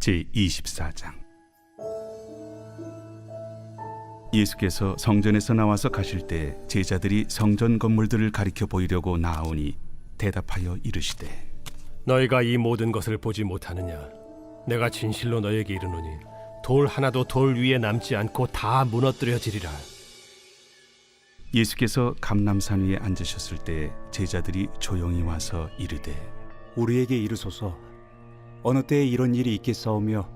제24장. 예수께서 성전에서 나와서 가실 때 제자들이 성전 건물들을 가리켜 보이려고 나아오니 대답하여 이르시되, 너희가 이 모든 것을 보지 못하느냐? 내가 진실로 너희에게 이르노니 돌 하나도 돌 위에 남지 않고 다 무너뜨려지리라. 예수께서 감람산 위에 앉으셨을 때 제자들이 조용히 와서 이르되, 우리에게 이르소서, 어느 때에 이런 일이 있겠사오며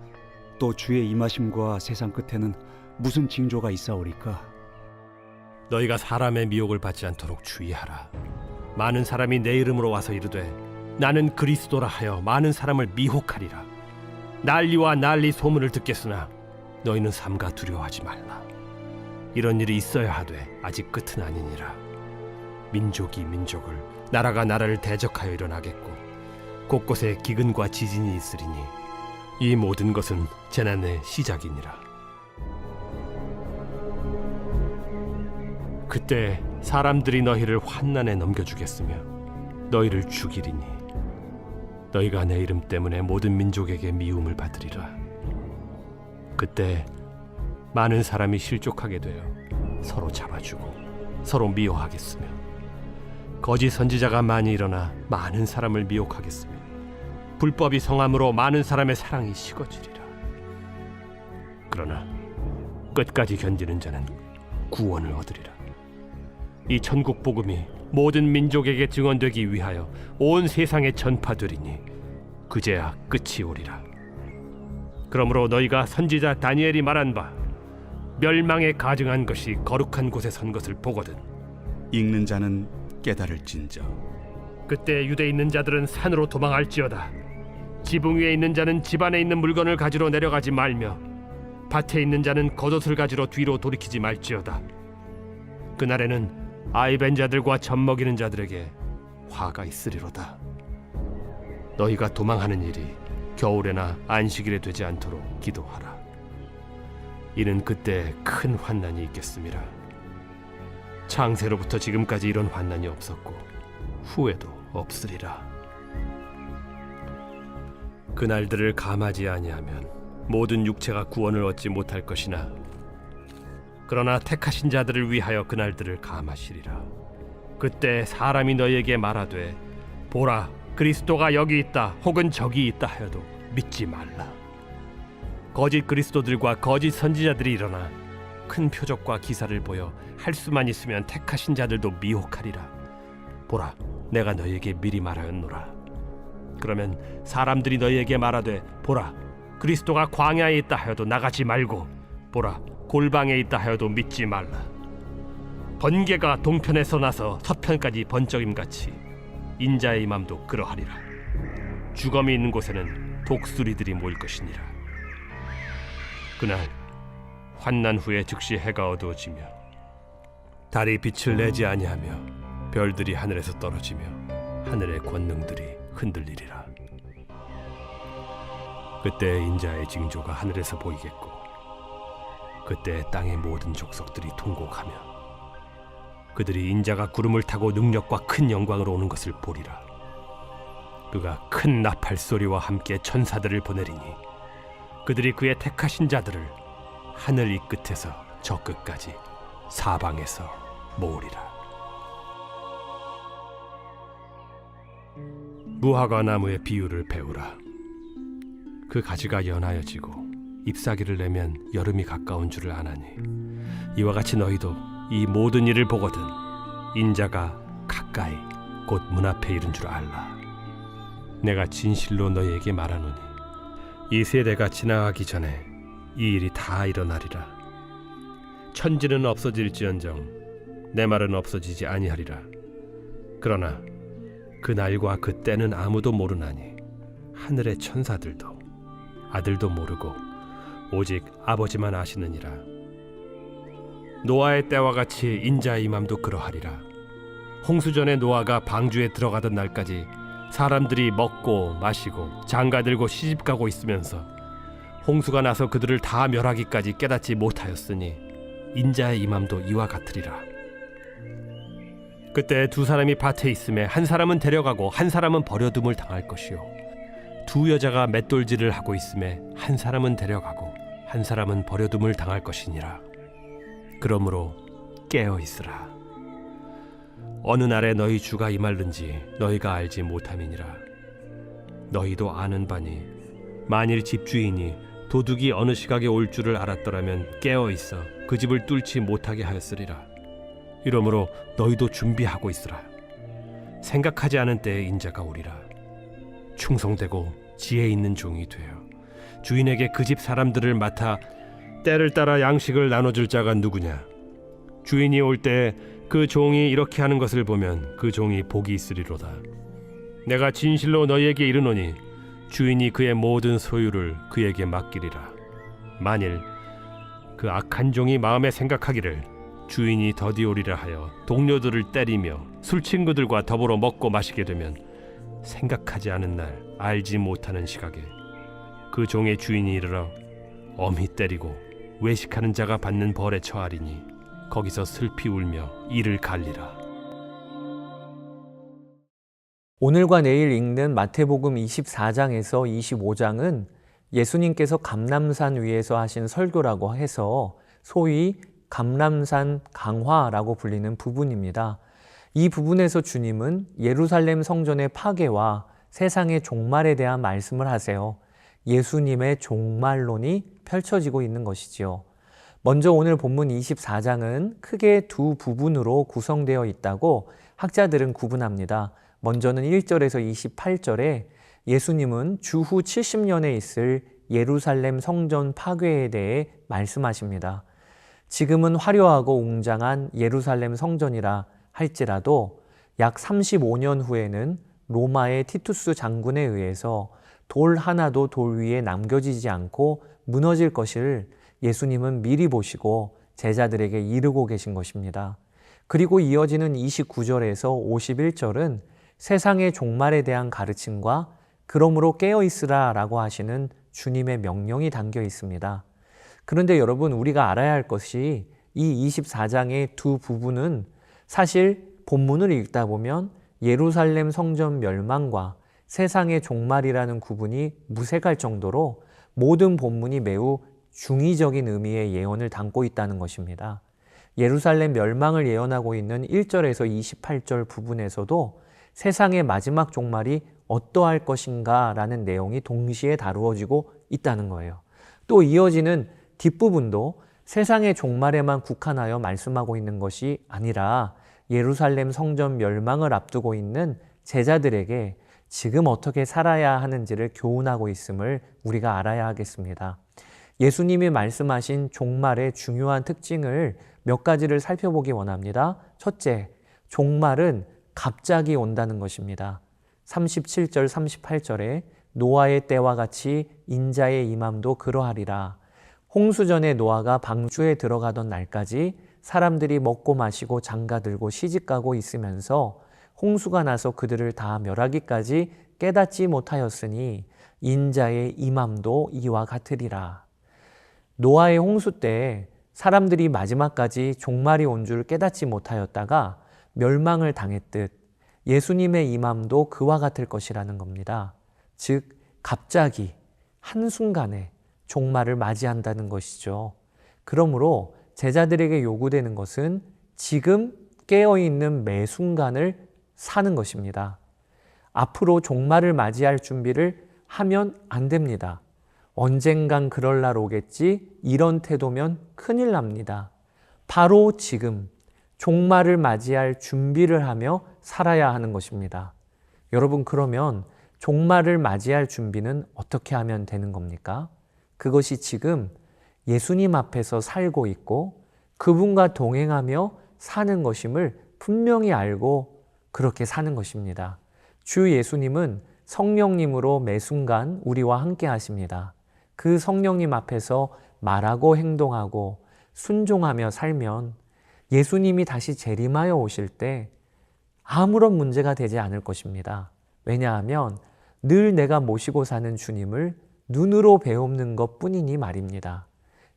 또 주의 임하심과 세상 끝에는 무슨 징조가 있사오리까? 너희가 사람의 미혹을 받지 않도록 주의하라. 많은 사람이 내 이름으로 와서 이르되 나는 그리스도라 하여 많은 사람을 미혹하리라. 난리와 난리 소문을 듣겠으나 너희는 삼가 두려워하지 말라. 이런 일이 있어야 하되 아직 끝은 아니니라. 민족이 민족을, 나라가 나라를 대적하여 일어나겠고 곳곳에 기근과 지진이 있으리니 이 모든 것은 재난의 시작이니라. 그때 사람들이 너희를 환난에 넘겨주겠으며 너희를 죽이리니 너희가 내 이름 때문에 모든 민족에게 미움을 받으리라. 그때 많은 사람이 실족하게 되어 서로 잡아주고 서로 미워하겠으며 거짓 선지자가 많이 일어나 많은 사람을 미혹하겠으며 불법이 성함으로 많은 사람의 사랑이 식어지리라. 그러나 끝까지 견디는 자는 구원을 얻으리라. 이 천국 복음이 모든 민족에게 증언되기 위하여 온 세상에 전파되리니 그제야 끝이 오리라. 그러므로 너희가 선지자 다니엘이 말한 바 멸망에 가증한 것이 거룩한 곳에 선 것을 보거든. 읽는 자는 깨달을진저. 그때 유대에 있는 자들은 산으로 도망할지어다. 지붕 위에 있는 자는 집 안에 있는 물건을 가지러 내려가지 말며 밭에 있는 자는 겉옷을 가지러 뒤로 돌이키지 말지어다. 그날에는 아이 벤 자들과 젖 먹이는 자들에게 화가 있으리로다. 너희가 도망하는 일이 겨울에나 안식일에 되지 않도록 기도하라. 이는 그때 큰 환난이 있겠음이라. 창세로부터 지금까지 이런 환난이 없었고 후에도 없으리라. 그날들을 감하지 아니하면 모든 육체가 구원을 얻지 못할 것이나 그러나 택하신 자들을 위하여 그날들을 감하시리라. 그때 사람이 너희에게 말하되 보라, 그리스도가 여기 있다 혹은 저기 있다 하여도 믿지 말라. 거짓 그리스도들과 거짓 선지자들이 일어나 큰 표적과 기사를 보여 할 수만 있으면 택하신 자들도 미혹하리라. 보라, 내가 너희에게 미리 말하였노라. 그러면 사람들이 너희에게 말하되 보라, 그리스도가 광야에 있다 하여도 나가지 말고 보라, 골방에 있다 하여도 믿지 말라. 번개가 동편에서 나서 서편까지 번쩍임같이 인자의 임함도 그러하리라. 주검이 있는 곳에는 독수리들이 모일 것이니라. 그날 환난 후에 즉시 해가 어두워지며 달이 빛을 내지 아니하며 별들이 하늘에서 떨어지며 하늘의 권능들이 흔들리리라. 그때 인자의 징조가 하늘에서 보이겠고 그때 땅의 모든 족속들이 통곡하며 그들이 인자가 구름을 타고 능력과 큰 영광으로 오는 것을 보리라. 그가 큰 나팔 소리와 함께 천사들을 보내리니 그들이 그의 택하신 자들을 하늘 이 끝에서 저 끝까지 사방에서 모으리라. 무화과 나무의 비유를 배우라. 그 가지가 연하여지고 잎사귀를 내면 여름이 가까운 줄을 아나니 이와 같이 너희도 이 모든 일을 보거든 인자가 가까이 곧 문 앞에 이른 줄 알라. 내가 진실로 너희에게 말하노니 이 세대가 지나가기 전에 이 일이 다 일어나리라. 천지는 없어질지언정 내 말은 없어지지 아니하리라. 그러나 그 날과 그 때는 아무도 모르나니 하늘의 천사들도 아들도 모르고 오직 아버지만 아시느니라. 노아의 때와 같이 인자의 임함도 그러하리라. 홍수전에 노아가 방주에 들어가던 날까지 사람들이 먹고 마시고 장가들고 시집가고 있으면서 홍수가 나서 그들을 다 멸하기까지 깨닫지 못하였으니 인자의 임함도 이와 같으리라. 그때 두 사람이 밭에 있음에 한 사람은 데려가고 한 사람은 버려둠을 당할 것이요 두 여자가 맷돌질을 하고 있음에 한 한 사람은 데려가고 한 사람은 버려둠을 당할 것이니라. 그러므로 깨어 있으라. 어느 날에 너희 주가 임할는지 너희가 알지 못함이니라. 너희도 아는 바니 만일 집주인이 도둑이 어느 시각에 올 줄을 알았더라면 깨어 있어 그 집을 뚫지 못하게 하였으리라. 이러므로 너희도 준비하고 있으라. 생각하지 않은 때에 인자가 오리라. 충성되고 지혜 있는 종이 되어 주인에게 그 집 사람들을 맡아 때를 따라 양식을 나눠줄 자가 누구냐? 주인이 올 때 그 종이 이렇게 하는 것을 보면 그 종이 복이 있으리로다. 내가 진실로 너희에게 이르노니 주인이 그의 모든 소유를 그에게 맡기리라. 만일 그 악한 종이 마음에 생각하기를 주인이 더디오리라 하여 동료들을 때리며 술 친구들과 더불어 먹고 마시게 되면 생각하지 않은 날 알지 못하는 시각에 그 종의 주인이 이르러 엄히 때리고 외식하는 자가 받는 벌에 처하리니 거기서 슬피 울며 이를 갈리라. 오늘과 내일 읽는 마태복음 24장에서 25장은 예수님께서 감람산 위에서 하신 설교라고 해서 소위 감람산 강화라고 불리는 부분입니다. 이 부분에서 주님은 예루살렘 성전의 파괴와 세상의 종말에 대한 말씀을 하세요. 예수님의 종말론이 펼쳐지고 있는 것이지요. 먼저 오늘 본문 24장은 크게 두 부분으로 구성되어 있다고 학자들은 구분합니다. 먼저는 1절에서 28절에 예수님은 주후 70년에 있을 예루살렘 성전 파괴에 대해 말씀하십니다. 지금은 화려하고 웅장한 예루살렘 성전이라 할지라도 약 35년 후에는 로마의 티투스 장군에 의해서 돌 하나도 돌 위에 남겨지지 않고 무너질 것을 예수님은 미리 보시고 제자들에게 이르고 계신 것입니다. 그리고 이어지는 29절에서 51절은 세상의 종말에 대한 가르침과 그러므로 깨어있으라 라고 하시는 주님의 명령이 담겨 있습니다. 그런데 여러분, 우리가 알아야 할 것이 이 24장의 두 부분은 사실 본문을 읽다 보면 예루살렘 성전 멸망과 세상의 종말이라는 구분이 무색할 정도로 모든 본문이 매우 중의적인 의미의 예언을 담고 있다는 것입니다. 예루살렘 멸망을 예언하고 있는 1절에서 28절 부분에서도 세상의 마지막 종말이 어떠할 것인가 라는 내용이 동시에 다루어지고 있다는 거예요. 또 이어지는 뒷부분도 세상의 종말에만 국한하여 말씀하고 있는 것이 아니라 예루살렘 성전 멸망을 앞두고 있는 제자들에게 지금 어떻게 살아야 하는지를 교훈하고 있음을 우리가 알아야 하겠습니다. 예수님이 말씀하신 종말의 중요한 특징을 몇 가지를 살펴보기 원합니다. 첫째, 종말은 갑자기 온다는 것입니다. 37절, 38절에 노아의 때와 같이 인자의 임함도 그러하리라. 홍수전에 노아가 방주에 들어가던 날까지 사람들이 먹고 마시고 장가들고 시집가고 있으면서 홍수가 나서 그들을 다 멸하기까지 깨닫지 못하였으니 인자의 임함도 이와 같으리라. 노아의 홍수 때 사람들이 마지막까지 종말이 온 줄 깨닫지 못하였다가 멸망을 당했듯 예수님의 임함도 그와 같을 것이라는 겁니다. 즉 갑자기 한순간에 종말을 맞이한다는 것이죠. 그러므로 제자들에게 요구되는 것은 지금 깨어있는 매 순간을 사는 것입니다. 앞으로 종말을 맞이할 준비를 하면 안 됩니다. 언젠간 그럴 날 오겠지, 이런 태도면 큰일 납니다. 바로 지금 종말을 맞이할 준비를 하며 살아야 하는 것입니다. 여러분, 그러면 종말을 맞이할 준비는 어떻게 하면 되는 겁니까? 그것이 지금 예수님 앞에서 살고 있고 그분과 동행하며 사는 것임을 분명히 알고 그렇게 사는 것입니다. 주 예수님은 성령님으로 매 순간 우리와 함께 하십니다. 그 성령님 앞에서 말하고 행동하고 순종하며 살면 예수님이 다시 재림하여 오실 때 아무런 문제가 되지 않을 것입니다. 왜냐하면 늘 내가 모시고 사는 주님을 눈으로 배우는 것 뿐이니 말입니다.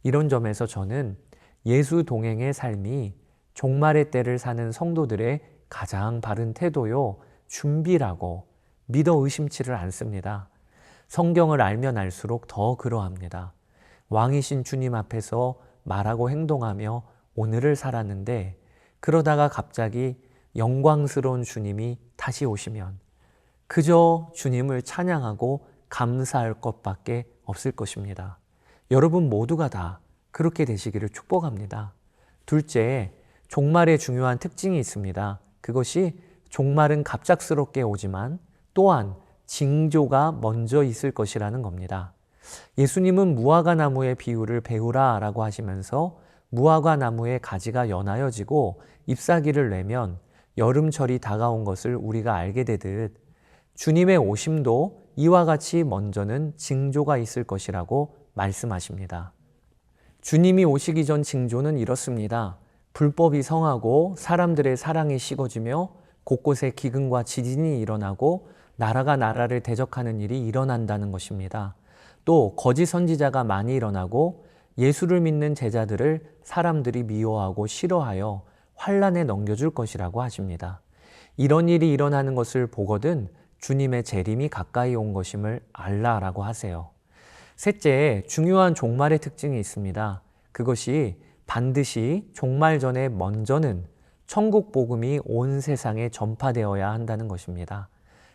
이런 점에서 저는 예수 동행의 삶이 종말의 때를 사는 성도들의 가장 바른 태도요, 준비라고 믿어 의심치를 않습니다. 성경을 알면 알수록 더 그러합니다. 왕이신 주님 앞에서 말하고 행동하며 오늘을 살았는데 그러다가 갑자기 영광스러운 주님이 다시 오시면 그저 주님을 찬양하고 감사할 것밖에 없을 것입니다. 여러분 모두가 다 그렇게 되시기를 축복합니다. 둘째, 종말의 중요한 특징이 있습니다. 그것이 종말은 갑작스럽게 오지만 또한 징조가 먼저 있을 것이라는 겁니다. 예수님은 무화과 나무의 비유를 배우라 라고 하시면서 무화과 나무의 가지가 연하여지고 잎사귀를 내면 여름철이 다가온 것을 우리가 알게 되듯 주님의 오심도 이와 같이 먼저는 징조가 있을 것이라고 말씀하십니다. 주님이 오시기 전 징조는 이렇습니다. 불법이 성하고 사람들의 사랑이 식어지며 곳곳에 기근과 지진이 일어나고 나라가 나라를 대적하는 일이 일어난다는 것입니다. 또 거짓 선지자가 많이 일어나고 예수를 믿는 제자들을 사람들이 미워하고 싫어하여 환난에 넘겨줄 것이라고 하십니다. 이런 일이 일어나는 것을 보거든 주님의 재림이 가까이 온 것임을 알라라고 하세요. 셋째, 중요한 종말의 특징이 있습니다. 그것이 반드시 종말 전에 먼저는 천국 복음이 온 세상에 전파되어야 한다는 것입니다.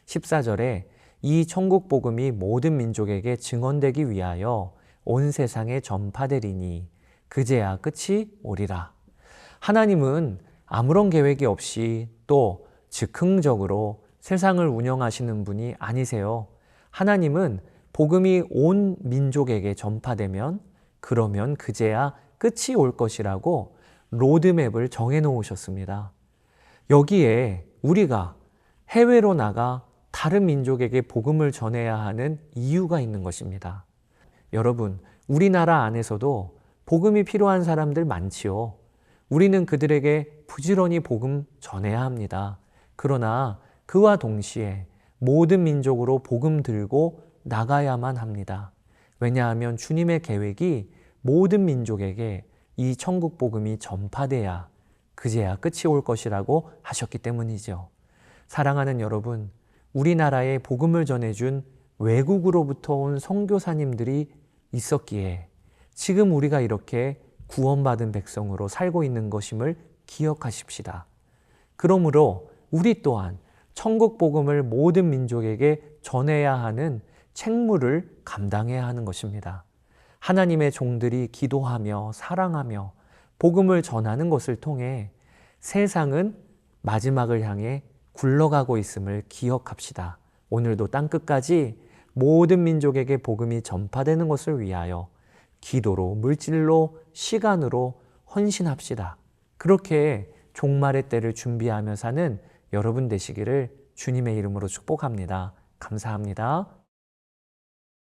14절에 이 천국 복음이 모든 민족에게 증언되기 위하여 온 세상에 전파되리니 그제야 끝이 오리라. 하나님은 아무런 계획이 없이 또 즉흥적으로 세상을 운영하시는 분이 아니세요. 하나님은 복음이 온 민족에게 전파되면 그러면 그제야 끝이 올 것이라고 로드맵을 정해 놓으셨습니다. 여기에 우리가 해외로 나가 다른 민족에게 복음을 전해야 하는 이유가 있는 것입니다. 여러분, 우리나라 안에서도 복음이 필요한 사람들 많지요. 우리는 그들에게 부지런히 복음 전해야 합니다. 그러나 그와 동시에 모든 민족으로 복음 들고 나가야만 합니다. 왜냐하면 주님의 계획이 모든 민족에게 이 천국 복음이 전파돼야 그제야 끝이 올 것이라고 하셨기 때문이죠. 사랑하는 여러분, 우리나라에 복음을 전해준 외국으로부터 온 선교사님들이 있었기에 지금 우리가 이렇게 구원받은 백성으로 살고 있는 것임을 기억하십시다. 그러므로 우리 또한 천국 복음을 모든 민족에게 전해야 하는 책무를 감당해야 하는 것입니다. 하나님의 종들이 기도하며 사랑하며 복음을 전하는 것을 통해 세상은 마지막을 향해 굴러가고 있음을 기억합시다. 오늘도 땅끝까지 모든 민족에게 복음이 전파되는 것을 위하여 기도로, 물질로, 시간으로 헌신합시다. 그렇게 종말의 때를 준비하며 사는 여러분 되시기를 주님의 이름으로 축복합니다. 감사합니다.